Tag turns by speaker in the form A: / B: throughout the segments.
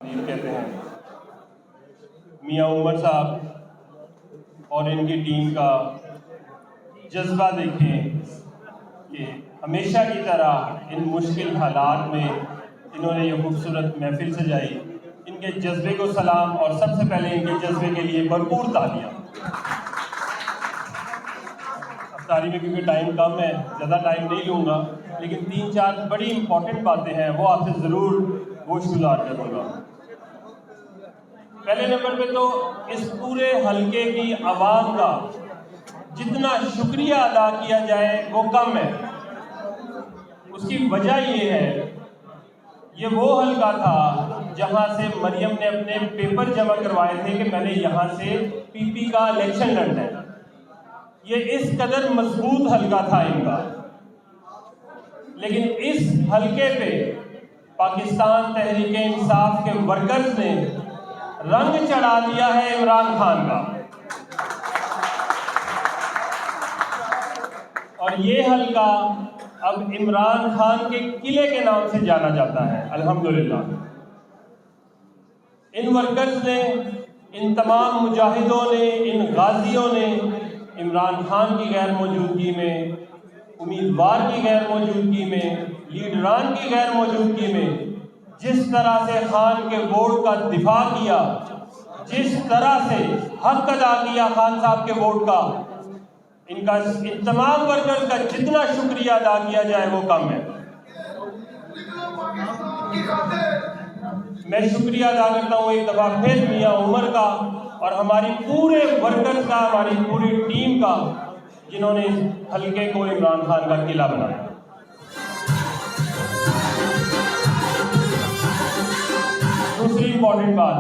A: کہتے ہیں میاں عمر صاحب اور ان کی ٹیم کا جذبہ دیکھیں کہ ہمیشہ کی طرح ان مشکل حالات میں انہوں نے یہ خوبصورت محفل سجائی. ان کے جذبے کو سلام اور سب سے پہلے ان کے جذبے کے لیے بھرپور تالیاں. افطاری میں کیونکہ ٹائم کم ہے زیادہ ٹائم نہیں لوں گا لیکن 3-4 بڑی امپورٹنٹ باتیں ہیں وہ آپ سے ضرور گوشت گزار کروں گا. پہلے نمبر پہ تو اس پورے حلقے کی عوام کا جتنا شکریہ ادا کیا جائے وہ کم ہے. اس کی وجہ یہ ہے یہ وہ حلقہ تھا جہاں سے مریم نے اپنے پیپر جمع کروائے تھے کہ میں نے یہاں سے پی پی کا الیکشن لڑنا ہے. یہ اس قدر مضبوط حلقہ تھا ان کا. لیکن اس حلقے پہ پاکستان تحریک انصاف کے ورکرز نے رنگ چڑھا دیا ہے عمران خان کا. اور یہ حلقہ اب عمران خان کے قلعے کے نام سے جانا جاتا ہے. الحمدللہ ان ورکرز نے، ان تمام مجاہدوں نے، ان غازیوں نے عمران خان کی غیر موجودگی میں، امیدوار کی غیر موجودگی میں، لیڈران کی غیر موجودگی میں جس طرح سے خان کے ووٹ کا دفاع کیا، جس طرح سے حق ادا کیا خان صاحب کے ووٹ کا، ان تمام ورکرز کا جتنا شکریہ ادا کیا جائے وہ کم ہے. میں شکریہ ادا کرتا ہوں ایک دفعہ پھر میاں عمر کا اور ہماری پورے ورکرز کا، ہماری پوری ٹیم کا جنہوں نے اس حلقے کو عمران خان کا قلعہ بنایا. دوسری امپورٹنٹ بات،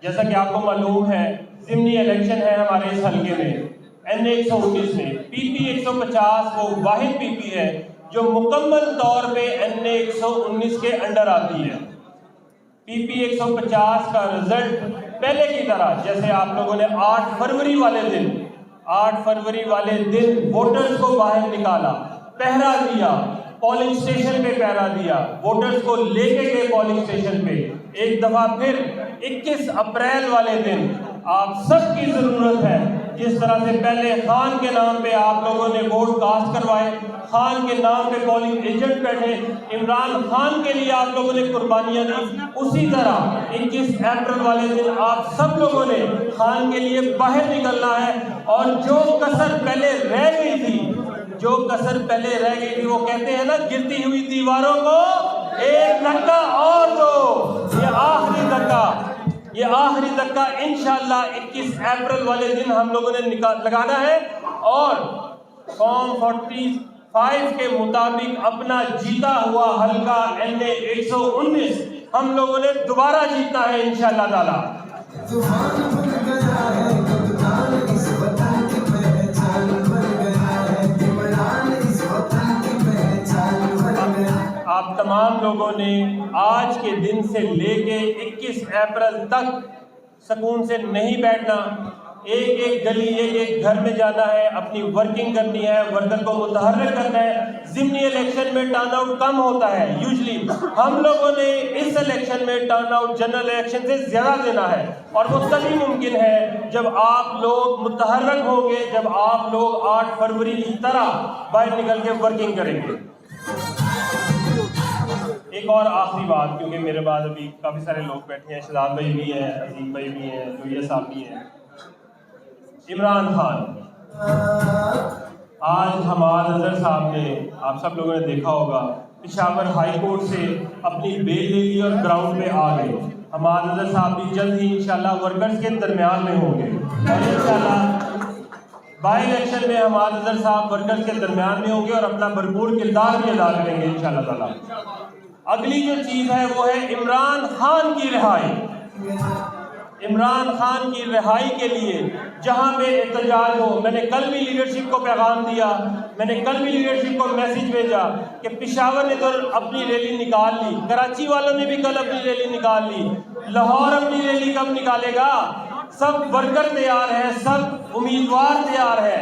A: جیسا کہ آپ کو معلوم ہے ضمنی الیکشن ہے ہمارے اس حلقے میں NA 119 میں. PP 150 وہ واحد PP ہے جو مکمل طور پہ NA 119 کے انڈر آتی ہے. PP 150 کا رزلٹ پہلے کی طرح جیسے آپ لوگوں نے 8 فروری والے دن ووٹرز کو باہر نکالا، پہرا دیا، پولنگ سٹیشن پہ پہرا دیا، ووٹرز کو لے کے گئے پولنگ سٹیشن پہ. ایک دفعہ پھر 21 اپریل والے دن آپ سب کی ضرورت ہے. جس طرح سے پہلے خان کے نام پہ آپ لوگوں نے ووٹ کاسٹ کروائے، خان کے نام پہ پولنگ ایجنٹ بیٹھے، عمران خان کے لیے آپ لوگوں نے قربانیاں دی، اسی طرح 21 اپریل والے دن آپ سب لوگوں نے خان کے لیے باہر نکلنا ہے. اور جو کسر پہلے رہ گئی تھی وہ کہتے ہیں نا گرتی ہوئی دیواروں کو ایک دھکا اور دو. یہ آخری دھکا انشاءاللہ 21 اپریل والے دن ہم لوگوں نے لگانا ہے اور فارم 45 کے مطابق اپنا جیتا ہوا حلقہ NA 119 ہم لوگوں نے دوبارہ جیتنا ہے انشاءاللہ تعالی. آپ تمام لوگوں نے آج کے دن سے لے کے 21 اپریل تک سکون سے نہیں بیٹھنا. ایک ایک گلی، ایک ایک گھر میں جانا ہے، اپنی ورکنگ کرنی ہے، ورکر کو متحرک کرنا ہے. ضمنی الیکشن میں ٹرن آؤٹ کم ہوتا ہے یوزلی، ہم لوگوں نے اس الیکشن میں ٹرن آؤٹ جنرل الیکشن سے زیادہ دینا ہے. اور وہ تبھی ممکن ہے جب آپ لوگ متحرک ہوں گے، جب آپ لوگ 8 فروری کی طرح باہر نکل کے ورکنگ کریں گے. ایک اور آخری بات، کیونکہ میرے بعد ابھی کافی سارے لوگ بیٹھے ہیں، شہزاد بھائی بھی ہیں، عظیم بھائی بھی ہیں، جویہ صاحب بھی ہیں. عمران خان، آج حماد اظہر صاحب نے، آپ سب لوگوں نے دیکھا ہوگا، پشاور ہائی کورٹ سے اپنی بیل لے لی اور گراؤنڈ پہ آ گئے. حماد اظہر صاحب بھی جلد ہی انشاءاللہ ورکرز کے درمیان میں ہوں گے اور انشاءاللہ بائی الیکشن میں حماد اظہر صاحب ورکرز کے درمیان میں ہوں گے اور اپنا بھرپور کردار بھی ادا کریں گے انشاءاللہ تعالی. اگلی جو چیز ہے وہ ہے عمران خان کی رہائی. عمران خان کی رہائی کے لیے جہاں پہ احتجاج ہو، میں نے کل بھی لیڈرشپ کو پیغام دیا، میں نے کل بھی لیڈرشپ کو میسج بھیجا کہ پشاور نے تو اپنی ریلی نکال لی، کراچی والوں نے بھی کل اپنی ریلی نکال لی، لاہور اپنی ریلی کب نکالے گا؟ سب ورکر تیار ہیں، سب امیدوار تیار ہیں،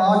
B: 8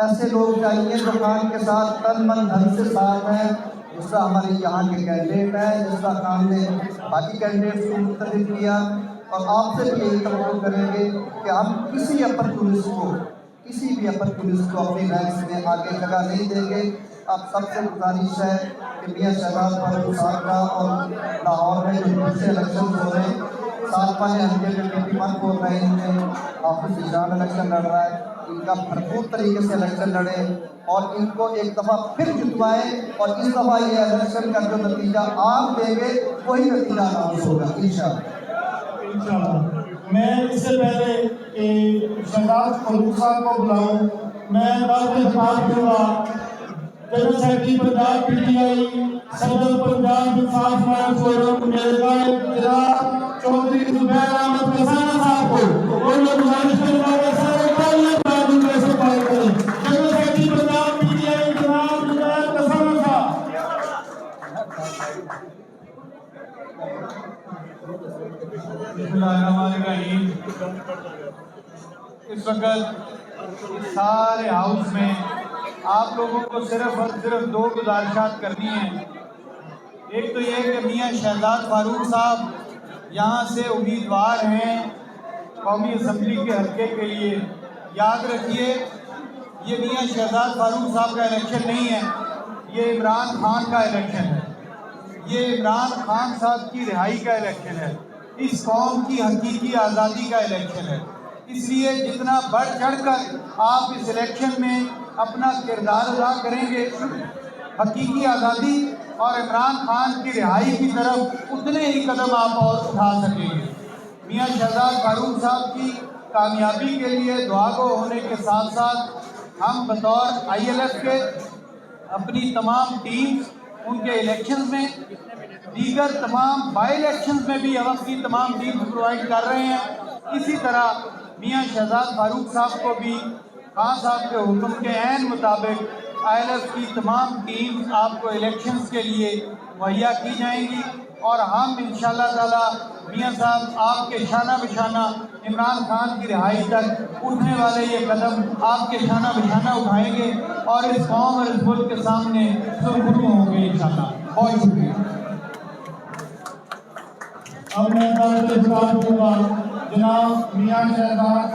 B: ایسے لوگ چاہیے جو خان کے ساتھ تن من دھن سے ساتھ ہیں، جس طرح ہمارے یہاں کے کینڈیڈیٹ ہیں، جس طرح خان نے باقی کینڈیڈیٹس کو منتخب کیا، اور آپ سے بھی یہی توقع کریں گے کہ ہم کسی اپر پولیس کو اپنی رینکس میں آگے جگہ نہیں دیں گے۔ آپ سب سے گزارش ہے کہ میاں شہزاد فاروق صاحب کا اور لاہور میں جو دوسرے الیکشن ہو رہے ہیں، 7 ہلکے میں ٹیپی بول رہے ہیں، ان میں حافظ نشان الیکشن لڑ رہا ہے، ان کا بھرپور طریقے سے الیکشن لڑے اور ان کو ایک دفعہ پھر جتوائیں، اور اس دفعہ یہ الیکشن کا جو نتیجہ آپ دیں گے وہی نتیجہ اناؤنس ہوگا انشاءاللہ۔
C: میں اس سے پہلے کہ شہزاد فاروق صاحب کو بلاؤں، میں دعوت خطاب دوں گا general secretary Punjab P T I, صدر پنجاب انصاف فرائض فورم جناب چودھری زبیر احمد کسانہ صاحب کو اور میں گزارش کرتا ہوں کہ سارے تعلیم تعلیم کیسے پائے کریں۔ General secretary Punjab P T آئی جناب زبیر کسانہ صاحب۔ بسم اللہ الرحمن الرحیم۔ اس وقت سارے ہاؤس میں آپ لوگوں کو صرف اور صرف 2 گزارشات کرنی ہیں۔ ایک تو یہ کہ میاں شہزاد فاروق صاحب یہاں سے امیدوار ہیں قومی اسمبلی کے حلقے کے لیے۔ یاد رکھیے یہ میاں شہزاد فاروق صاحب کا الیکشن نہیں ہے، یہ عمران خان کا الیکشن ہے، یہ عمران خان صاحب کی رہائی کا الیکشن ہے، اس قوم کی حقیقی آزادی کا الیکشن ہے۔ اس لیے جتنا بڑھ چڑھ کر آپ اس الیکشن میں اپنا کردار ادا کریں گے، حقیقی آزادی اور عمران خان کی رہائی کی طرف اتنے ہی قدم آپ اور اٹھا سکیں گے۔ میاں شہزاد فاروق صاحب کی کامیابی کے لیے دعا گو ہونے کے ساتھ ساتھ ہم بطور آئی ایل ایف کے اپنی تمام ٹیمز ان کے الیکشنز میں، دیگر تمام بائی الیکشنز میں بھی ہم اپنی تمام ٹیمز پرووائڈ کر رہے ہیں۔ اسی طرح میاں شہزاد فاروق صاحب کو بھی خان صاحب کے حکم کے عین مطابق آئی ایل ایف کی تمام ٹیمز آپ کو الیکشنز کے لیے مہیا کی جائیں گی، اور ہم انشاءاللہ تعالی میاں صاحب آپ کے شانہ بشانہ عمران خان کی رہائی تک اٹھنے والے یہ قدم آپ کے شانہ بشانہ اٹھائیں گے اور اس قوم اور اس ملک کے سامنے سرخرو ہوں گے انشاءاللہ۔ بہت شکریہ۔ اب میں دعوت خطاب دوں گا جناب میاں شہزاد